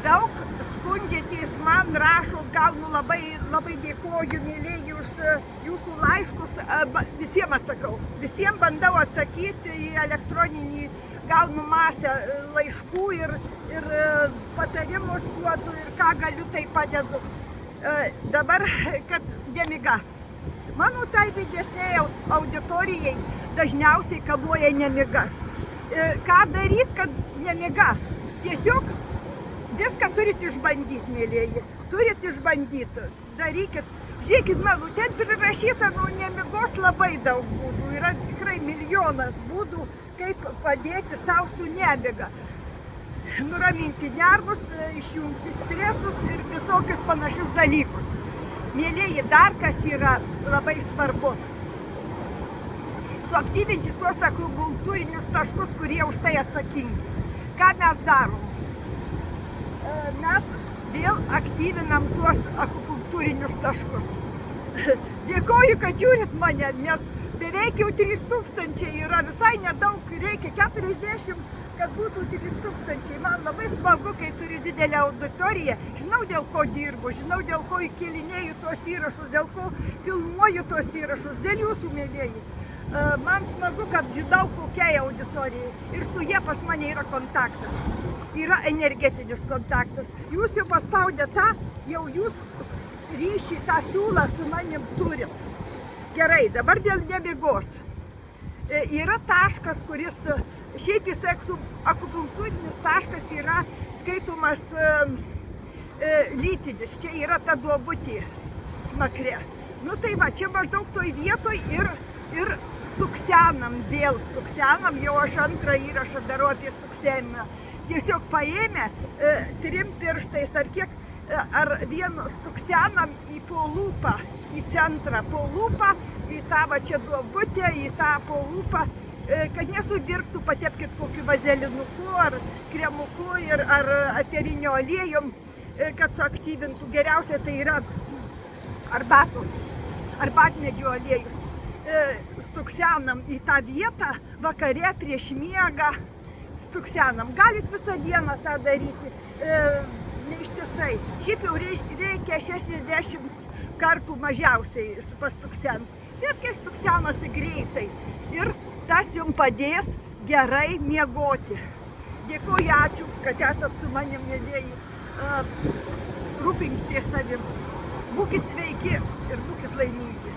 Daug skundžiatės man, rašo, gaunu labai dėkoju, mėlyji, už jūsų laiškus, visiems atsakau. Visiems bandau atsakyti į elektroninį, gaunu masę laiškų ir patarimus duodu ir ką galiu, tai padedu. Dabar, kad nemiga. Mano tai didesniai auditorijai dažniausiai kamuoja nemiga. Ką daryti, kad nemiga? Tiesiog viską turit išbandyti, mėlyji. Turit išbandyti. Darykit. Žiūrėkit, mano, ten prirašyta nuo nemigos labai daug būdų. Yra tikrai milijonas būdų, kaip padėti savo su nemiga. Nuraminti nervus, išjungti stresus ir visokius panašius dalykus. Mėlyji, dar kas yra labai svarbu. Suaktyvinti tuos akupunktūrinius taškus, kurie už tai atsakingi. Ką mes darom? Mes vėl aktyvinam tuos akupunktūrinius taškus. Dėkoju, kad žiūrit mane, nes beveik jau 3000 yra, visai nedaug, reikia 40, kad būtų 3000. Man labai smagu, kai turiu didelę auditoriją. Žinau, dėl ko dirbu, žinau, dėl ko įkelinėju tuos įrašus, dėl ko filmuoju tuos įrašus, dėl jūsų, mėlyji. Man smagu, kad žinau, kokiai auditorijai. Ir su jie pas mane yra kontaktas. Yra energetinis kontaktas. Jūs jau paspaudę tą, jau jūs ryšį, tą siūlą su manim turim. Gerai, dabar dėl nemigos. Yra taškas, kuris, šiaip jis akupunktūrinis taškas yra skaitomas lytinis. Čia yra ta duobutė smakrė. Nu tai va, čia maždaug toj vietoj ir stuksenam, vėl stuksenam, jau aš antrą įrašą darau apie stuksenimą. Tiesiog paėmę 3 pirštais ar kiek, ar vienu stuksenam į po lūpą, į centrą po lūpą, į tą va čia duobutę, į tą po lūpą, kad nesudirgtų, patepkit kokiu vazelinuku ar kremuku ar eteriniu aliejum, kad suaktyvintų. Geriausia tai yra arbatmedžio aliejus. Stuksenam į tą vietą, vakare prieš miegą stuksenam. Galit visą dieną tą daryti, neištisai. Šiaip jau reikia 60 kartų mažiausiai pastuksent. Bet kai stuksenasi greitai ir tas jums padės gerai miegoti. Dėkuoju, ačiū, kad esat su manim, mėlyji. Rūpinkitės savim. Būkit sveiki ir būkit laimingi.